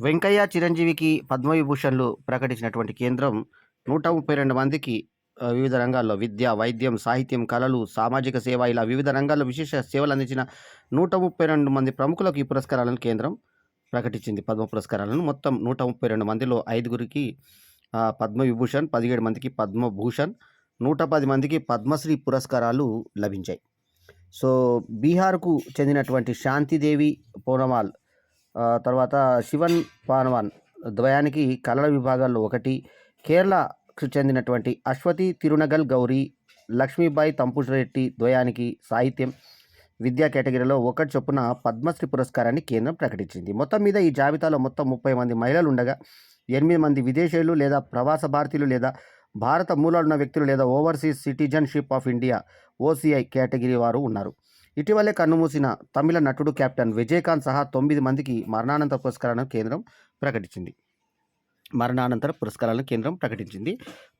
వెంకయ్య, చిరంజీవికి పద్మవిభూషణ్‌లు ప్రకటించినటువంటి కేంద్రం 132 మందికి వివిధ రంగాల్లో విద్య, వైద్యం, సాహిత్యం, కళలు, సామాజిక సేవ ఇలా వివిధ రంగాల్లో విశేష సేవలందించిన 132 మంది ప్రముఖులకు ఈ పురస్కారాలను కేంద్రం ప్రకటించింది. పద్మ పురస్కారాలను. మొత్తం 132 మందిలో ఐదుగురికి పద్మవిభూషణ్, 17 మందికి పద్మభూషణ్, 110 మందికి పద్మశ్రీ పురస్కారాలు లభించాయి. సో, బీహార్‌కు చెందినటువంటి శాంతిదేవి పూనమాల్, తర్వాత శివన్ పానవాన్ ద్వయానికి కళల విభాగాల్లో 1, కేరళకు చెందినటువంటి అశ్వతి తిరునగల్ గౌరి, లక్ష్మీబాయి తంపురెడ్డి ద్వయానికి సాహిత్యం, విద్యా కేటగిరీలో 1 చొప్పున పద్మశ్రీ పురస్కారాన్ని కేంద్రం ప్రకటించింది. మొత్తం మీద ఈ జాబితాలో మొత్తం 30 మంది మహిళలుండగా 8 మంది విదేశీయులు లేదా ప్రవాస భారతీయులు లేదా భారత మూలాలున్న వ్యక్తులు లేదా overseas citizenship of India OCI category వారు ఉన్నారు. ఇటీవలే కన్నుమూసిన తమిళ నటుడు కెప్టెన్ విజయకాంత్ సహా 9 మందికి మరణానంతర పురస్కారాలను కేంద్రం ప్రకటించింది.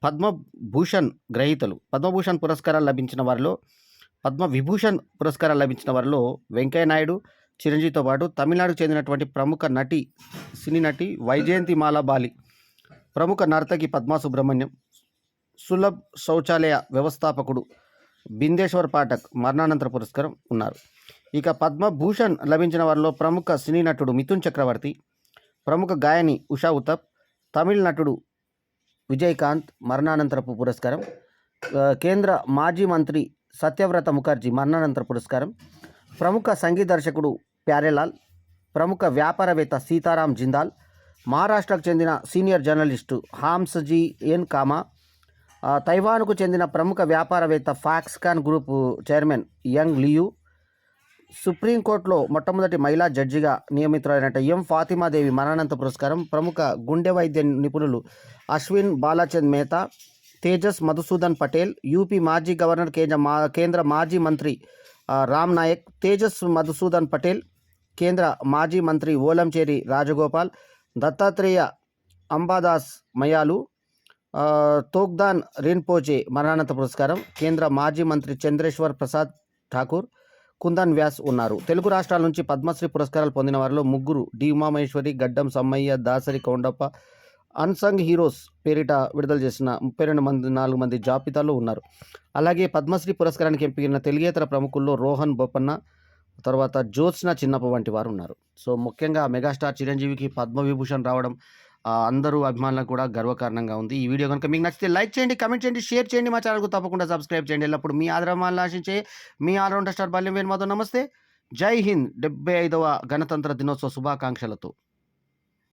పద్మభూషణ్ గ్రహీతలు. పద్మభూషణ్ పురస్కారాలు లభించిన వారిలో పద్మవిభూషణ్ పురస్కారాలు లభించిన వారిలో వెంకయ్య నాయుడు, చిరంజీవితో పాటు తమిళనాడుకు చెందినటువంటి ప్రముఖ సినీ నటి వైజయంతిమాల బాలి, ప్రముఖ నర్తకి పద్మా సుబ్రహ్మణ్యం, సులభ్ శౌచాలయ వ్యవస్థాపకుడు బిందేశ్వర్ పాఠక్ మరణానంతర పురస్కారం ఉన్నారు. ఇక పద్మభూషణ్ లభించిన వారిలో ప్రముఖ సినీ నటుడు మిథున్ చక్రవర్తి, ప్రముఖ గాయని ఉషా ఉతప్, తమిళ నటుడు విజయకాంత్ మరణానంతరపు పురస్కారం, కేంద్ర మాజీ మంత్రి సత్యవ్రత ముఖర్జీ మరణానంతర పురస్కారం, ప్రముఖ సంగీత దర్శకుడు ప్యారేలాల్, ప్రముఖ వ్యాపారవేత్త సీతారాం జిందాల్, మహారాష్ట్రకు చెందిన సీనియర్ జర్నలిస్టు హామ్స్జీ ఎన్ కామా, తైవాన్కు చెందిన ప్రముఖ వ్యాపారవేత్త Foxconn group chairman young Liu, సుప్రీంకోర్టులో మొట్టమొదటి మహిళా జడ్జిగా నియమితులైన ఎం ఫాతిమాదేవి మరణానంతర పురస్కారం, ప్రముఖ గుండె వైద్య నిపుణులు అశ్విన్ బాలాచంద్ మేతా, తేజస్ మధుసూదన్ పటేల్, యూపీ మాజీ గవర్నర్ కేంద్ర మాజీ మంత్రి రామ్ నాయక్, తేజస్ మధుసూదన్ పటేల్, కేంద్ర మాజీ మంత్రి ఓలంచేరి రాజగోపాల్, దత్తాత్రేయ అంబాదాస్ మయాలు, తోగ్దాన్ రిన్పోచే మరణానంతర పురస్కారం, కేంద్ర మాజీ మంత్రి చంద్రేశ్వర్ ప్రసాద్ ఠాకూర్, కుందన్ వ్యాస్ ఉన్నారు. తెలుగు రాష్ట్రాల నుంచి పద్మశ్రీ పురస్కారాలు పొందిన వారిలో 3 డి ఉమామహేశ్వరి, గడ్డం సమ్మయ్య, దాసరి కౌండప్ప అన్సంగ్ హీరోస్ పేరిట విడుదల చేసిన 4 మంది జాబితాలో ఉన్నారు. అలాగే పద్మశ్రీ పురస్కారానికి ఎంపికైన తెలుగేతర ప్రముఖుల్లో రోహన్ బొపన్న, తర్వాత జ్యోత్స్న చిన్నప్ప వంటి వారు ఉన్నారు. సో, ముఖ్యంగా మెగాస్టార్ చిరంజీవికి పద్మవిభూషణ్ రావడం అందరూ అభిమానులకు కూడా గర్వకారణంగా ఉంది. ఈ వీడియో కనుక మీకు నచ్చితే లైక్ చేయండి, కమెంట్ చేయండి, షేర్ చేయండి. మా ఛానల్కు తప్పకుండా సబ్స్క్రైబ్ చేయండి. ఎల్లప్పుడు మీ ఆదరాభిమానులను ఆశించే మీ ఆల్రౌండర్ స్టార్ బాల్యం వేణుమాధవ్. నమస్తే. జై హింద్. 75వ గణతంత్ర దినోత్సవ శుభాకాంక్షలతో.